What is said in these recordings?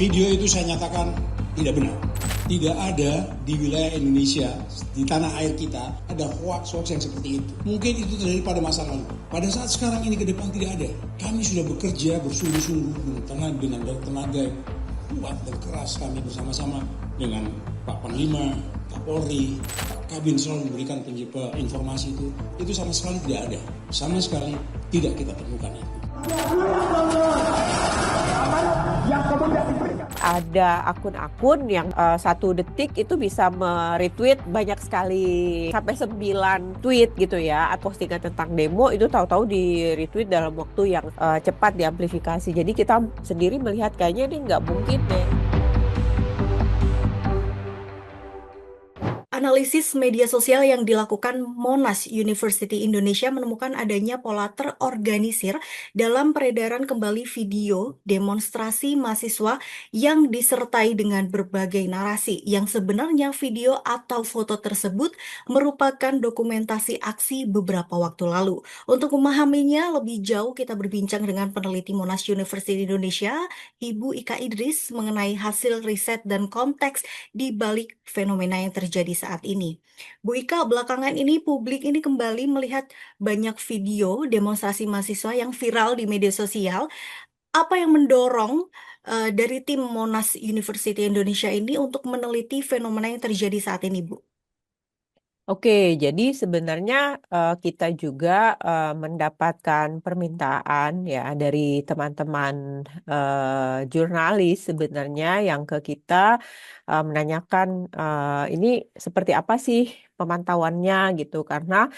Video itu saya nyatakan tidak benar. Tidak ada di wilayah Indonesia, di tanah air kita, ada hoax-hoax yang seperti itu. Mungkin itu terjadi pada masa lalu. Pada saat sekarang ini ke depan tidak ada. Kami sudah bekerja bersungguh-sungguh dengan tenaga kuat dan keras, kami bersama-sama dengan Pak Panglima, Kapolri, Pak Kabin selalu memberikan informasi itu sama sekali tidak ada. Sama sekali tidak kita temukan itu. Ada akun-akun yang 1 detik itu bisa meretweet banyak sekali sampai 9 tweet gitu ya, postingan tentang demo itu tahu-tahu di retweet dalam waktu yang cepat diamplifikasi. Jadi kita sendiri melihat kayaknya ini nggak mungkin deh. Analisis media sosial yang dilakukan Monash University Indonesia menemukan adanya pola terorganisir dalam peredaran kembali video demonstrasi mahasiswa yang disertai dengan berbagai narasi yang sebenarnya video atau foto tersebut merupakan dokumentasi aksi beberapa waktu lalu. Untuk memahaminya lebih jauh, kita berbincang dengan peneliti Monash University Indonesia, Ibu Ika Idris, mengenai hasil riset dan konteks di balik fenomena yang terjadi saat ini. Bu Ika, belakangan ini publik ini kembali melihat banyak video demonstrasi mahasiswa yang viral di media sosial. Apa yang mendorong dari tim Monash University Indonesia ini untuk meneliti fenomena yang terjadi saat ini, Bu? Oke, jadi sebenarnya kita juga mendapatkan permintaan ya dari teman-teman jurnalis sebenarnya yang ke kita menanyakan ini seperti apa sih pemantauannya gitu, karena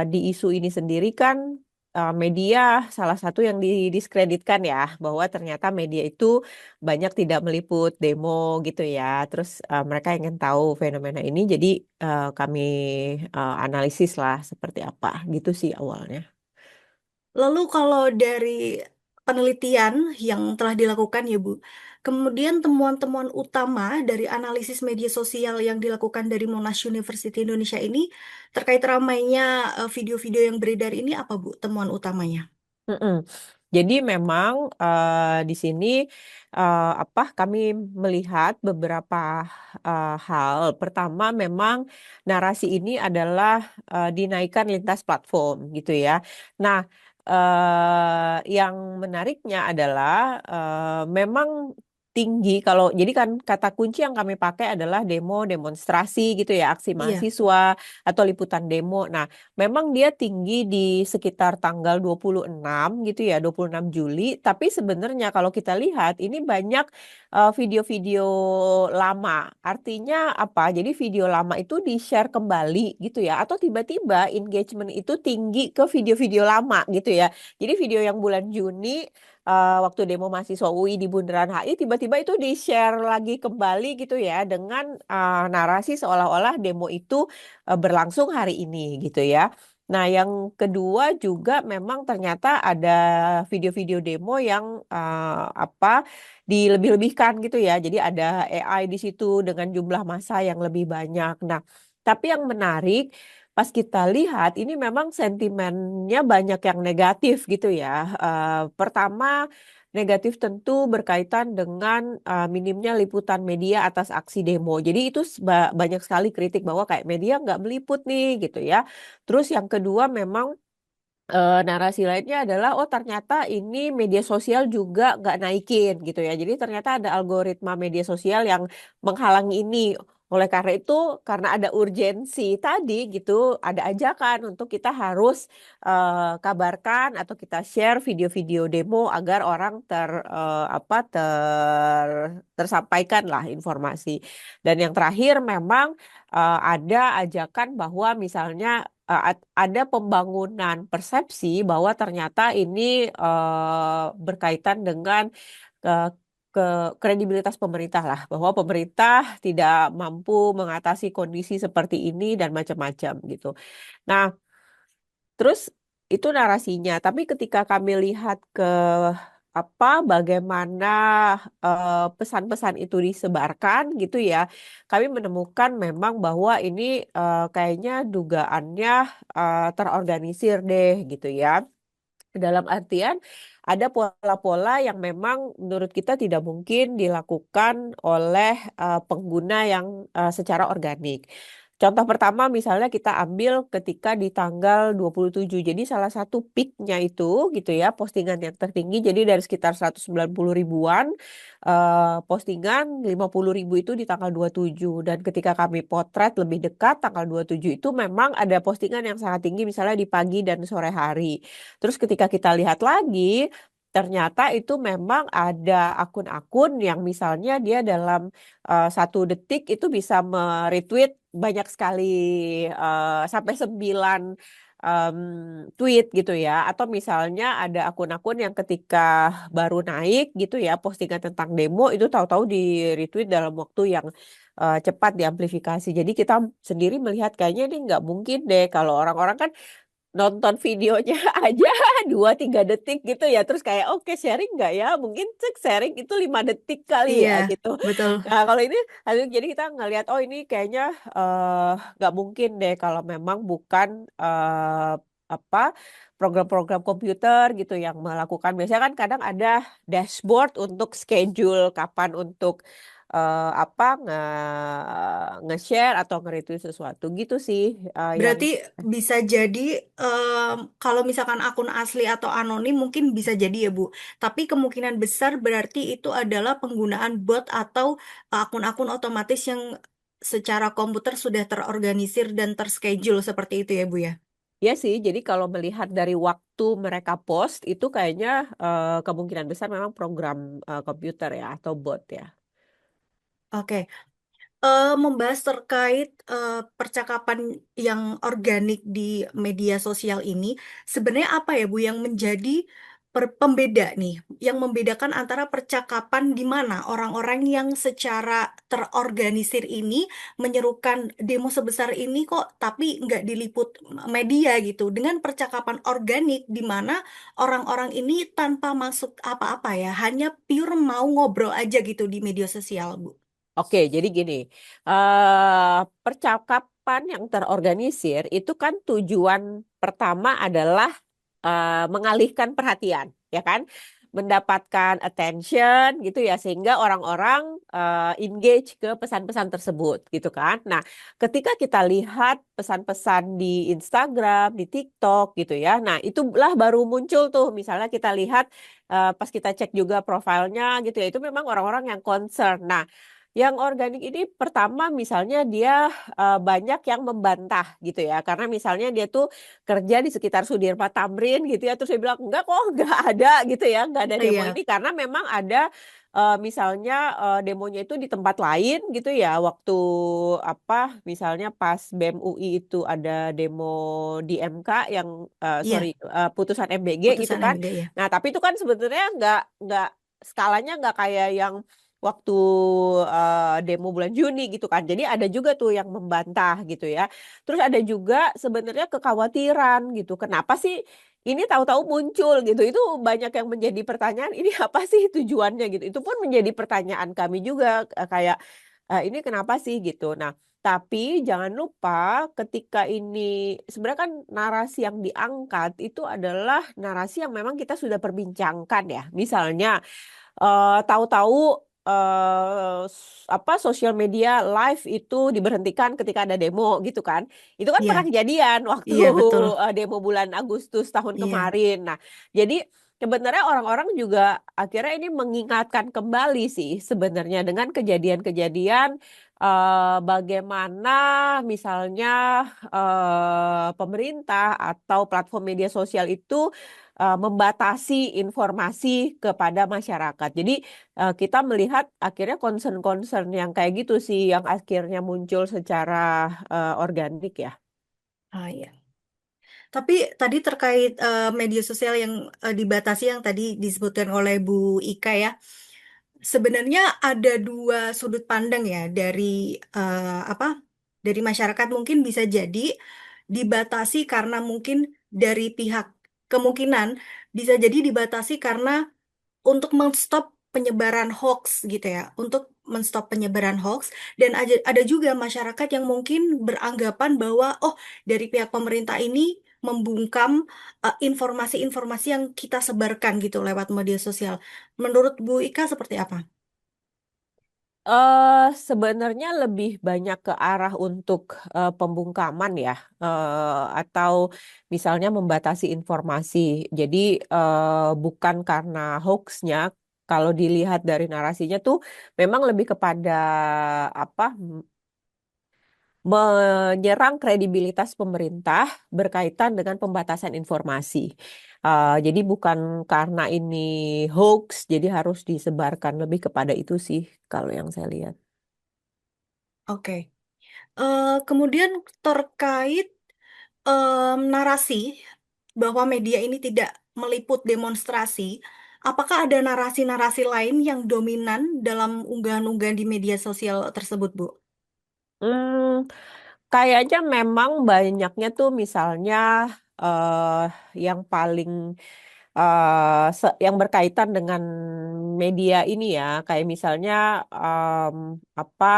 di isu ini sendiri kan media salah satu yang didiskreditkan ya, bahwa ternyata media itu banyak tidak meliput demo gitu ya. Terus mereka ingin tahu fenomena ini, jadi kami analisis lah seperti apa gitu sih awalnya. Lalu kalau dari penelitian yang telah dilakukan ya Bu, kemudian temuan-temuan utama dari analisis media sosial yang dilakukan dari Monash University Indonesia ini terkait ramainya video-video yang beredar ini apa Bu temuan utamanya? Mm-mm. Jadi memang di sini kami melihat beberapa hal. Pertama, memang narasi ini adalah dinaikkan lintas platform gitu ya. Nah, yang menariknya adalah memang tinggi, kalau jadi kan kata kunci yang kami pakai adalah demo, demonstrasi gitu ya, aksi Iya. mahasiswa atau liputan demo. Nah, memang dia tinggi di sekitar tanggal 26 gitu ya, 26 Juli. Tapi sebenarnya kalau kita lihat ini banyak video-video lama. Artinya apa? Jadi video lama itu di-share kembali gitu ya. Atau tiba-tiba engagement itu tinggi ke video-video lama gitu ya. Jadi video yang bulan Juni waktu demo mahasiswa UI di Bundaran HI tiba-tiba itu di-share lagi kembali gitu ya dengan narasi seolah-olah demo itu berlangsung hari ini gitu ya. Nah, yang kedua juga memang ternyata ada video-video demo yang dilebih-lebihkan gitu ya. Jadi ada AI di situ dengan jumlah massa yang lebih banyak. Nah, tapi yang menarik pas kita lihat ini memang sentimennya banyak yang negatif gitu ya. Pertama, negatif tentu berkaitan dengan minimnya liputan media atas aksi demo. Jadi itu banyak sekali kritik bahwa kayak media nggak meliput nih gitu ya. Terus yang kedua memang narasi lainnya adalah oh ternyata ini media sosial juga nggak naikin gitu ya. Jadi ternyata ada algoritma media sosial yang menghalangi ini. Oleh karena itu, karena ada urgensi tadi gitu, ada ajakan untuk kita harus kabarkan atau kita share video-video demo agar orang tersampaikan lah informasi. Dan yang terakhir memang ada ajakan bahwa misalnya ada pembangunan persepsi bahwa ternyata ini berkaitan dengan eh, ke kredibilitas pemerintah lah, bahwa pemerintah tidak mampu mengatasi kondisi seperti ini dan macam-macam gitu. Nah, terus itu narasinya. Tapi ketika kami lihat ke bagaimana pesan-pesan itu disebarkan gitu ya, kami menemukan memang bahwa ini kayaknya dugaannya terorganisir deh gitu ya. Dalam artian ada pola-pola yang memang menurut kita tidak mungkin dilakukan oleh pengguna yang secara organik. Contoh pertama misalnya kita ambil ketika di tanggal 27. Jadi salah satu peaknya itu gitu ya, postingan yang tertinggi. Jadi dari sekitar 190 ribuan postingan, 50 ribu itu di tanggal 27. Dan ketika kami potret lebih dekat tanggal 27 itu memang ada postingan yang sangat tinggi misalnya di pagi dan sore hari. Terus ketika kita lihat lagi, ternyata itu memang ada akun-akun yang misalnya dia dalam 1 detik itu bisa me-retweet banyak sekali sampai 9 tweet gitu ya. Atau misalnya ada akun-akun yang ketika baru naik gitu ya postingan tentang demo itu tahu-tahu di-retweet dalam waktu yang cepat diamplifikasi. Jadi kita sendiri melihat kayaknya ini nggak mungkin deh kalau orang-orang kan nonton videonya aja 2-3 detik gitu ya terus kayak oke sharing nggak ya mungkin sharing itu 5 detik kali Iya, ya gitu. betul. Nah kalau ini jadi kita ngelihat oh ini kayaknya nggak mungkin deh kalau memang bukan apa program-program komputer gitu yang melakukan biasanya kan kadang ada dashboard untuk schedule kapan untuk apa nge-share atau nge-retweet sesuatu gitu sih yang Berarti bisa jadi kalau misalkan akun asli atau anonim mungkin bisa jadi ya Bu. Tapi kemungkinan besar berarti itu adalah penggunaan bot atau akun-akun otomatis yang secara komputer sudah terorganisir dan terschedule seperti itu ya Bu ya. Ya sih, jadi kalau melihat dari waktu mereka post itu kayaknya kemungkinan besar memang program komputer ya atau bot ya. Oke. Membahas terkait percakapan yang organik di media sosial ini, sebenarnya apa ya Bu yang menjadi pembeda nih, yang membedakan antara percakapan di mana orang-orang yang secara terorganisir ini menyerukan demo sebesar ini kok, tapi nggak diliput media gitu, dengan percakapan organik di mana orang-orang ini tanpa maksud apa-apa ya, hanya pure mau ngobrol aja gitu di media sosial Bu. Oke, jadi gini, percakapan yang terorganisir itu kan tujuan pertama adalah mengalihkan perhatian, ya kan? Mendapatkan attention gitu ya, sehingga orang-orang engage ke pesan-pesan tersebut gitu kan. Nah, ketika kita lihat pesan-pesan di Instagram, di TikTok gitu ya, nah itulah baru muncul tuh, misalnya kita lihat pas kita cek juga profilnya gitu ya, itu memang orang-orang yang concern. Nah, yang organik ini pertama misalnya dia banyak yang membantah gitu ya, karena misalnya dia tuh kerja di sekitar Sudirman Tamrin gitu ya terus dia bilang enggak kok enggak ada gitu ya enggak ada demo Iya, ini karena memang ada misalnya demonya itu di tempat lain gitu ya waktu apa misalnya pas BEM UI itu ada demo di MK yang iya. putusan MBG gitu Putusan kan. MD ya. Nah tapi itu kan sebenarnya enggak skalanya enggak kayak yang waktu demo bulan Juni gitu kan. Jadi ada juga tuh yang membantah gitu ya. Terus ada juga sebenarnya kekhawatiran gitu. Kenapa sih ini tahu-tahu muncul gitu? Itu banyak yang menjadi pertanyaan. Ini apa sih tujuannya gitu? Itu pun menjadi pertanyaan kami juga kayak ini kenapa sih gitu. Nah, tapi jangan lupa ketika ini sebenarnya kan narasi yang diangkat itu adalah narasi yang memang kita sudah perbincangkan ya. Misalnya tahu-tahu apa sosial media live itu diberhentikan ketika ada demo gitu kan. Itu kan pernah Iya, kejadian waktu iya betul. demo bulan Agustus tahun Iya. kemarin. Nah, jadi sebenarnya orang-orang juga akhirnya ini mengingatkan kembali sih sebenarnya dengan kejadian-kejadian bagaimana misalnya pemerintah atau platform media sosial itu membatasi informasi kepada masyarakat. Jadi kita melihat akhirnya concern-concern yang kayak gitu sih yang akhirnya muncul secara organik ya. Ah, iya. Tapi tadi terkait media sosial yang dibatasi yang tadi disebutkan oleh Bu Ika ya. Sebenarnya ada dua sudut pandang ya dari apa? Dari masyarakat mungkin bisa jadi dibatasi karena mungkin dari pihak kemungkinan bisa jadi dibatasi karena untuk menstop penyebaran hoax gitu ya, untuk menstop penyebaran hoax dan ada juga masyarakat yang mungkin beranggapan bahwa oh dari pihak pemerintah ini membungkam informasi-informasi yang kita sebarkan gitu lewat media sosial. Menurut Bu Ika seperti apa? Sebenarnya lebih banyak ke arah untuk pembungkaman ya, atau misalnya membatasi informasi. Jadi bukan karena hoaxnya. Kalau dilihat dari narasinya tuh memang lebih kepada apa menyerang kredibilitas pemerintah berkaitan dengan pembatasan informasi. Jadi bukan karena ini hoax, jadi harus disebarkan lebih kepada itu sih kalau yang saya lihat. Oke. Kemudian terkait narasi bahwa media ini tidak meliput demonstrasi, apakah ada narasi-narasi lain yang dominan dalam unggahan-unggahan di media sosial tersebut, Bu? Hmm, Kayaknya memang banyaknya tuh misalnya eh yang paling yang berkaitan dengan media ini ya, kayak misalnya apa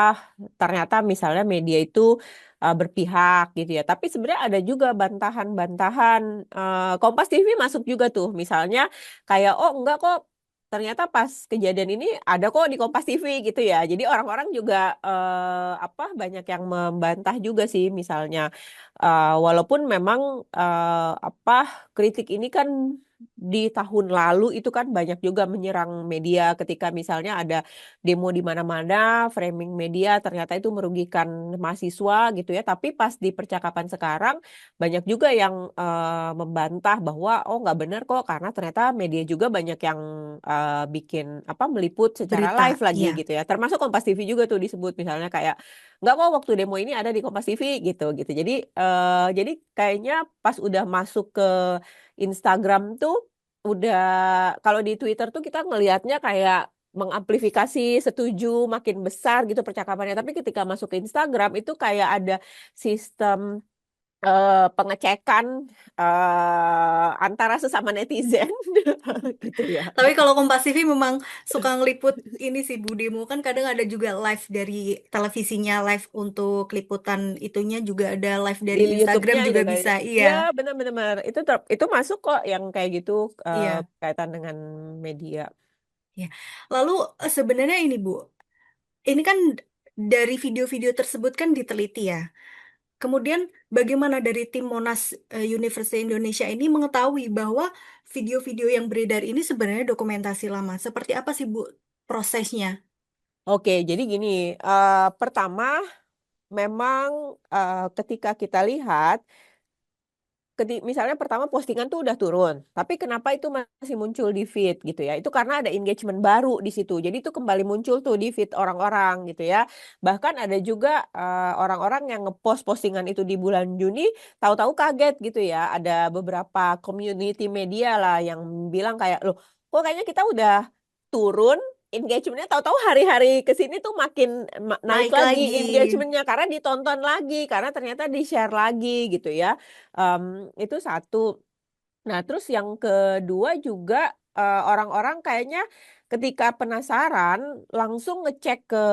ternyata misalnya media itu berpihak gitu ya. Tapi sebenarnya ada juga bantahan-bantahan. Kompas TV masuk juga tuh, misalnya kayak oh enggak kok. Ternyata pas kejadian ini ada kok di Kompas TV gitu ya. Jadi orang-orang juga banyak yang membantah juga sih misalnya. Walaupun memang kritik ini kan di tahun lalu itu kan banyak juga menyerang media ketika misalnya ada demo di mana-mana, framing media ternyata itu merugikan mahasiswa gitu ya. Tapi pas di percakapan sekarang banyak juga yang membantah bahwa oh nggak benar kok karena ternyata media juga banyak yang bikin meliput secara Berita, live lagi ya. gitu ya. Termasuk Kompas TV juga tuh disebut misalnya kayak nggak kok waktu demo ini ada di Kompas TV gitu gitu. Jadi kayaknya pas udah masuk ke Instagram tuh udah kalau di Twitter tuh kita ngelihatnya kayak mengamplifikasi setuju makin besar gitu percakapannya. Tapi ketika masuk ke Instagram itu kayak ada sistem pengecekan antara sesama netizen gitu ya. Tapi kalau Kompas TV memang suka ngeliput ini sih Bu Demo, kan kadang ada juga live dari televisinya, live untuk liputan itunya juga ada, live Di dari Instagram YouTube-nya itu juga kayak bisa. Iya, ya benar-benar itu masuk kok yang kayak gitu iya. kaitan dengan media. Ya. Lalu sebenarnya ini Bu, ini kan dari video-video tersebut kan diteliti ya. Kemudian bagaimana dari tim Monas Universitas Indonesia ini mengetahui bahwa video-video yang beredar ini sebenarnya dokumentasi lama. Seperti apa sih Bu prosesnya? Oke, jadi gini, pertama memang ketika kita lihat misalnya pertama postingan tuh udah turun, tapi kenapa itu masih muncul di feed gitu ya? Itu karena ada engagement baru di situ. Jadi itu kembali muncul tuh di feed orang-orang gitu ya. Bahkan ada juga orang-orang yang ngepost postingan itu di bulan Juni, tahu-tahu kaget gitu ya. Ada beberapa community media lah yang bilang kayak, loh, kok kayaknya kita udah turun engagementnya tahu-tahu hari-hari ke sini tuh makin naik Naik lagi lagi. engagementnya karena ditonton lagi karena ternyata di-share lagi gitu ya. Itu satu. Nah, terus yang kedua juga orang-orang kayaknya ketika penasaran langsung ngecek ke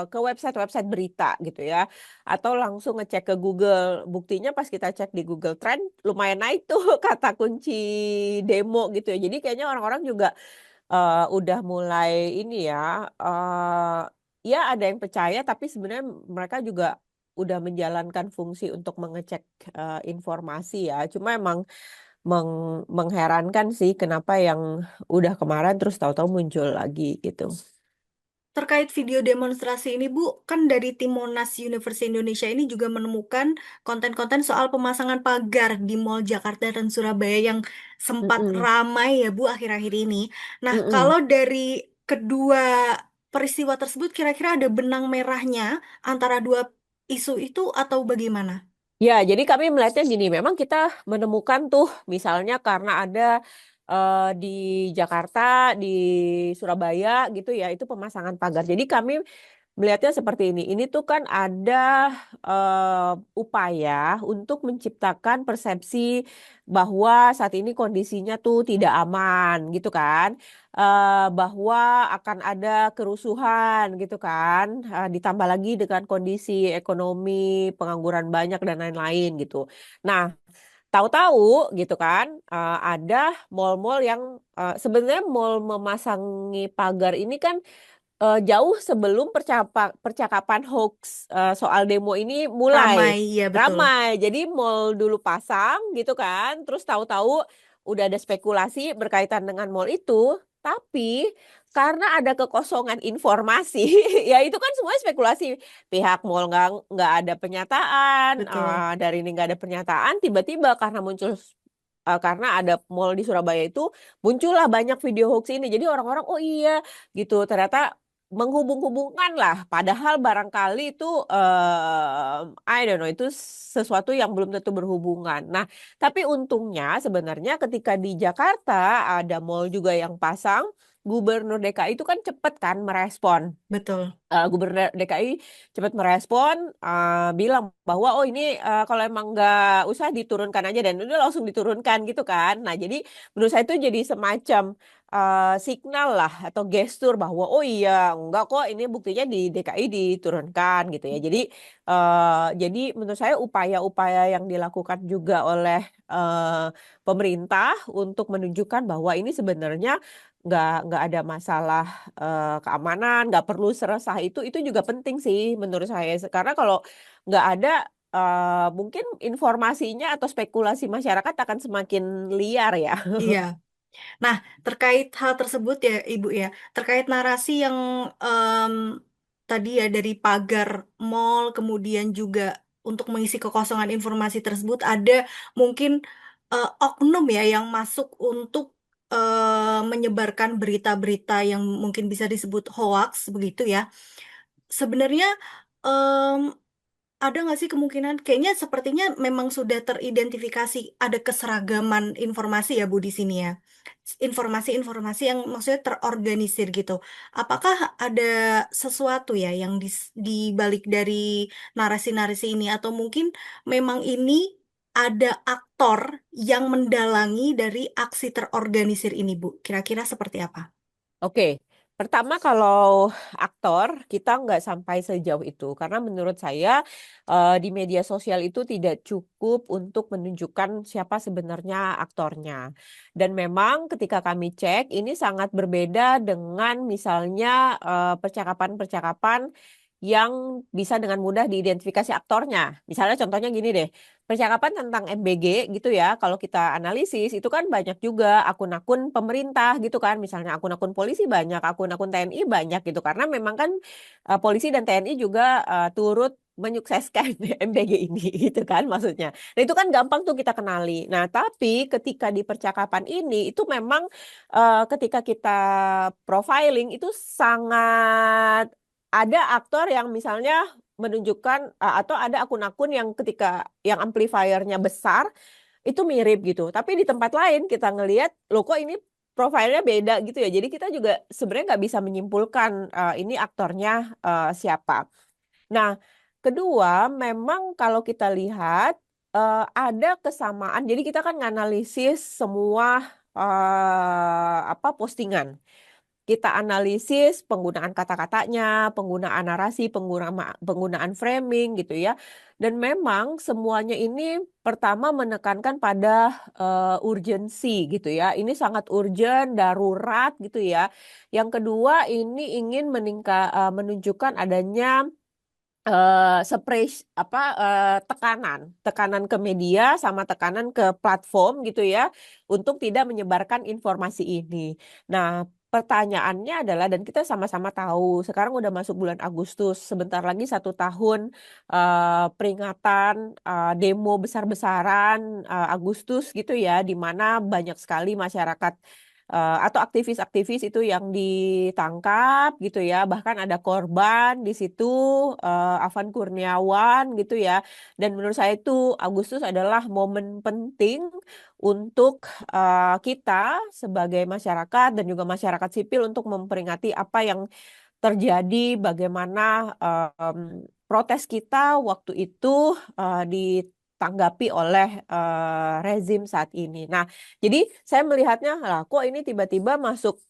ke website-website berita gitu ya, atau langsung ngecek ke Google. Buktinya pas kita cek di Google Trend lumayan naik tuh kata kunci demo gitu ya. Jadi kayaknya orang-orang juga udah mulai ini ya, ya ada yang percaya tapi sebenarnya mereka juga udah menjalankan fungsi untuk mengecek, informasi ya. Cuma emang mengherankan sih kenapa yang udah kemarin terus tahu-tahu muncul lagi gitu. Terkait video demonstrasi ini, Bu, kan dari tim Monas Universitas Indonesia ini juga menemukan konten-konten soal pemasangan pagar di Mall Jakarta dan Surabaya yang sempat Mhm, ramai ya, Bu, akhir-akhir ini. Nah, mhm. kalau dari kedua peristiwa tersebut, kira-kira ada benang merahnya antara dua isu itu atau bagaimana? Ya, jadi kami melihatnya gini, memang kita menemukan tuh misalnya karena ada di Jakarta, di Surabaya gitu ya, itu pemasangan pagar. Jadi kami melihatnya seperti ini. Ini tuh kan ada upaya untuk menciptakan persepsi bahwa saat ini kondisinya tuh tidak aman gitu kan. Bahwa akan ada kerusuhan gitu kan. Ditambah lagi dengan kondisi ekonomi, pengangguran banyak dan lain-lain gitu. Nah, tahu-tahu gitu kan, ada mal-mal yang sebenarnya mal memasangi pagar ini kan jauh sebelum percakapan hoax soal demo ini mulai Ramai, ya betul. ramai. Jadi mall dulu pasang gitu kan, terus tahu-tahu udah ada spekulasi berkaitan dengan mall itu, tapi karena ada kekosongan informasi, ya itu kan semuanya spekulasi. Pihak mall nggak ada pernyataan, Betul. dari ini nggak ada pernyataan, tiba-tiba karena muncul karena ada mall di Surabaya itu muncullah banyak video hoax ini. Jadi orang-orang oh iya gitu ternyata menghubung-hubungkan lah, padahal barangkali itu I don't know itu sesuatu yang belum tentu berhubungan. Nah, tapi untungnya sebenarnya ketika di Jakarta ada mall juga yang pasang, Gubernur DKI itu kan cepet kan merespon. Betul. Gubernur DKI cepat merespon, bilang bahwa oh ini kalau emang nggak usah diturunkan aja dan udah langsung diturunkan gitu kan. Nah jadi menurut saya itu jadi semacam signal lah atau gestur bahwa oh iya enggak kok ini buktinya di DKI diturunkan gitu ya. Jadi menurut saya upaya-upaya yang dilakukan juga oleh pemerintah untuk menunjukkan bahwa ini sebenarnya nggak ada masalah keamanan, nggak perlu seresah itu juga penting sih menurut saya. Karena kalau nggak ada, mungkin informasinya atau spekulasi masyarakat akan semakin liar ya. Iya. Nah, terkait hal tersebut ya, Ibu ya, terkait narasi yang em, tadi ya dari pagar mall, kemudian juga untuk mengisi kekosongan informasi tersebut ada mungkin oknum ya yang masuk untuk menyebarkan berita-berita yang mungkin bisa disebut hoax begitu ya. Sebenarnya em, ada nggak sih kemungkinan, kayaknya sepertinya memang sudah teridentifikasi ada keseragaman informasi ya Bu di sini ya. Informasi-informasi yang maksudnya terorganisir gitu. Apakah ada sesuatu ya yang di balik dari narasi-narasi ini atau mungkin memang ini ada aktor yang mendalangi dari aksi terorganisir ini Bu? Kira-kira seperti apa? Oke, pertama kalau aktor kita nggak sampai sejauh itu karena menurut saya di media sosial itu tidak cukup untuk menunjukkan siapa sebenarnya aktornya. Dan memang ketika kami cek ini sangat berbeda dengan misalnya percakapan-percakapan yang bisa dengan mudah diidentifikasi aktornya. Misalnya contohnya gini deh, percakapan tentang MBG gitu ya, kalau kita analisis itu kan banyak juga akun-akun pemerintah gitu kan, misalnya akun-akun polisi banyak, akun-akun TNI banyak gitu, karena memang kan polisi dan TNI juga turut menyukseskan MBG ini gitu kan maksudnya. Nah itu kan gampang tuh kita kenali. Nah tapi ketika di percakapan ini itu memang ketika kita profiling itu sangat ada aktor yang misalnya menunjukkan atau ada akun-akun yang ketika yang amplifiernya besar itu mirip gitu. Tapi di tempat lain kita ngelihat loh kok ini profilnya beda gitu ya. Jadi kita juga sebenarnya nggak bisa menyimpulkan ini aktornya siapa. Nah, kedua memang kalau kita lihat ada kesamaan. Jadi kita kan nganalisis semua apa postingan. Kita analisis penggunaan kata-katanya, penggunaan narasi, penggunaan framing gitu ya. Dan memang semuanya ini pertama menekankan pada urgensi gitu ya. Ini sangat urgent, darurat gitu ya. Yang kedua ini ingin menunjukkan adanya tekanan ke media sama tekanan ke platform gitu ya untuk tidak menyebarkan informasi ini. Nah, pertanyaannya adalah dan kita sama-sama tahu sekarang udah masuk bulan Agustus, sebentar lagi 1 tahun peringatan demo besar-besaran Agustus gitu ya, di mana banyak sekali masyarakat atau aktivis-aktivis itu yang ditangkap gitu ya, bahkan ada korban di situ, Afan Kurniawan gitu ya. Dan menurut saya itu Agustus adalah momen penting untuk kita sebagai masyarakat dan juga masyarakat sipil untuk memperingati apa yang terjadi bagaimana protes kita waktu itu ditanggapi oleh rezim saat ini. Nah, jadi saya melihatnya lah kok ini tiba-tiba masuk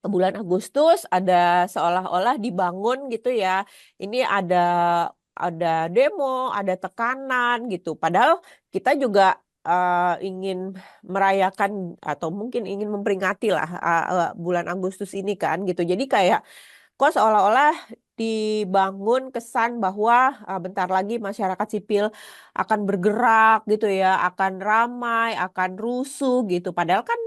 ke bulan Agustus ada seolah-olah dibangun gitu ya. Ini ada demo, ada tekanan gitu. Padahal kita juga ingin merayakan atau mungkin ingin memperingati lah bulan Agustus ini kan gitu. Jadi kayak kok seolah-olah dibangun kesan bahwa bentar lagi masyarakat sipil akan bergerak gitu ya, akan ramai, akan rusuh gitu. Padahal kan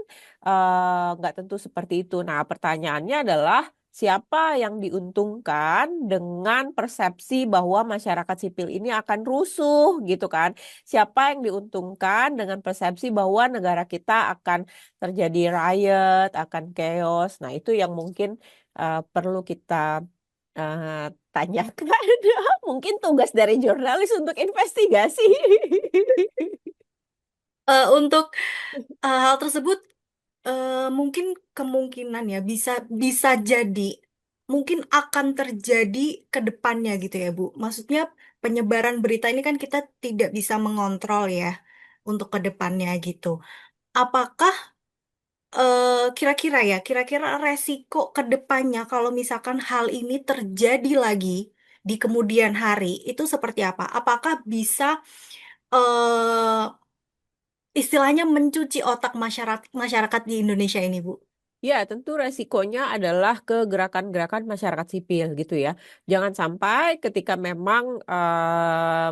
nggak tentu seperti itu. Nah, pertanyaannya adalah siapa yang diuntungkan dengan persepsi bahwa masyarakat sipil ini akan rusuh gitu kan? Siapa yang diuntungkan dengan persepsi bahwa negara kita akan terjadi riot, akan chaos? Nah, itu yang mungkin perlu kita tanyakan. Mungkin tugas dari jurnalis untuk investigasi. Untuk hal tersebut mungkin kemungkinan ya bisa bisa jadi mungkin akan terjadi ke depannya gitu ya Bu. Maksudnya penyebaran berita ini kan kita tidak bisa mengontrol ya untuk ke depannya gitu. Apakah kira-kira resiko ke depannya kalau misalkan hal ini terjadi lagi di kemudian hari itu seperti apa? Apakah bisa eh istilahnya mencuci otak masyarakat masyarakat di Indonesia ini, Bu? Ya, tentu resikonya adalah ke gerakan-gerakan masyarakat sipil gitu ya. Jangan sampai ketika memang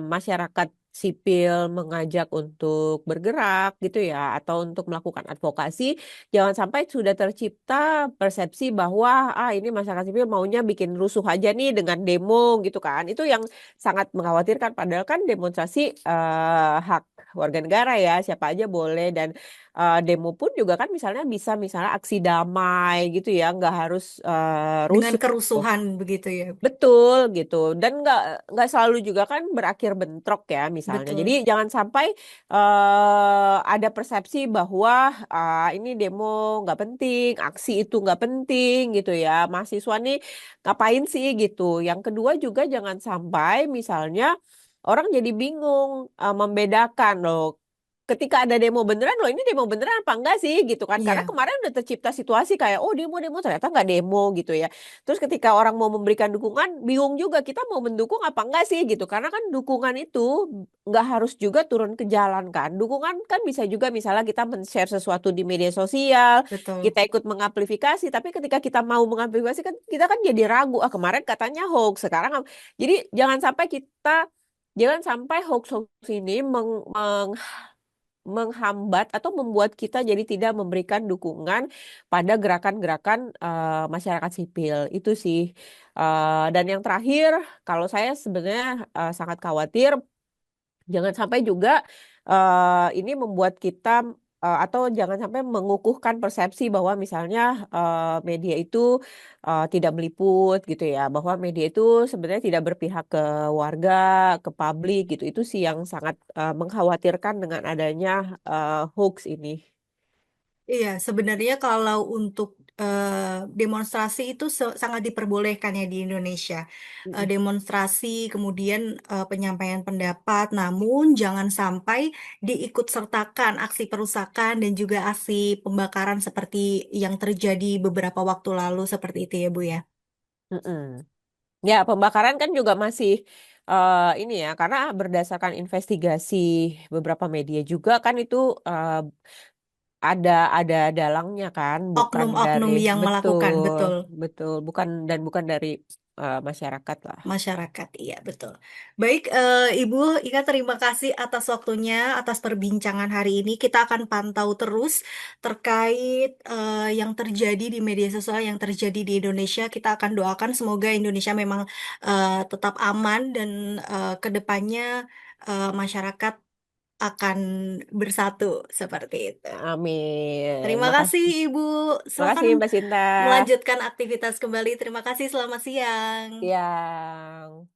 masyarakat sipil mengajak untuk bergerak gitu ya, atau untuk melakukan advokasi, jangan sampai sudah tercipta persepsi bahwa ini masyarakat sipil maunya bikin rusuh aja nih dengan demo gitu kan. Itu yang sangat mengkhawatirkan. Padahal kan demonstrasi hak warga negara ya, siapa aja boleh dan demo pun juga kan misalnya misalnya aksi damai gitu ya, nggak harus Dengan rusuh. kerusuhan begitu ya. Betul gitu dan nggak selalu juga kan berakhir bentrok ya misalnya. Jadi Betul. jangan sampai ada persepsi bahwa ini demo nggak penting, aksi itu nggak penting gitu ya. Mahasiswa nih ngapain sih gitu. Yang kedua juga jangan sampai misalnya orang jadi bingung membedakan loh. Ketika ada demo beneran loh ini demo beneran apa enggak sih gitu kan. Karena Iya, kemarin udah tercipta situasi kayak oh demo-demo ternyata nggak demo gitu ya. Terus ketika orang mau memberikan dukungan, bingung juga kita mau mendukung apa enggak sih gitu. Karena kan dukungan itu nggak harus juga turun ke jalan kan. Dukungan kan bisa juga misalnya kita men-share sesuatu di media sosial, betul. kita ikut mengamplifikasi. Tapi ketika kita mau mengamplifikasi kan kita kan jadi ragu. Kemarin katanya hoax, sekarang jadi jangan sampai hoax-hoax ini menghambat atau membuat kita jadi tidak memberikan dukungan pada gerakan-gerakan masyarakat sipil itu sih. Dan yang terakhir, kalau saya sebenarnya sangat khawatir jangan sampai juga ini membuat kita atau jangan sampai mengukuhkan persepsi bahwa misalnya media itu tidak meliput gitu ya, bahwa media itu sebenarnya tidak berpihak ke warga, ke publik gitu. Itu sih yang sangat mengkhawatirkan dengan adanya hoax ini. Iya, sebenarnya kalau untuk demonstrasi itu sangat diperbolehkan ya di Indonesia. Mm-mm. Demonstrasi, kemudian penyampaian pendapat, namun jangan sampai diikut sertakan aksi perusakan dan juga aksi pembakaran seperti yang terjadi beberapa waktu lalu seperti itu ya, Bu ya. Mm-mm. Ya, pembakaran kan juga masih ini ya, karena berdasarkan investigasi beberapa media juga kan itu ada dalangnya kan, bukan dari Oknum-oknum yang melakukan, betul, betul. betul, bukan dari masyarakat lah. Masyarakat, iya betul. Baik, Ibu Ika terima kasih atas waktunya, atas perbincangan hari ini. Kita akan pantau terus terkait yang terjadi di media sosial, yang terjadi di Indonesia. Kita akan doakan semoga Indonesia memang tetap aman dan ke depannya masyarakat akan bersatu seperti itu. Amin. Terima kasih, Makasih. Ibu. Silakan Makasih Mbak Sinta. melanjutkan aktivitas kembali. Terima kasih, selamat siang. Yang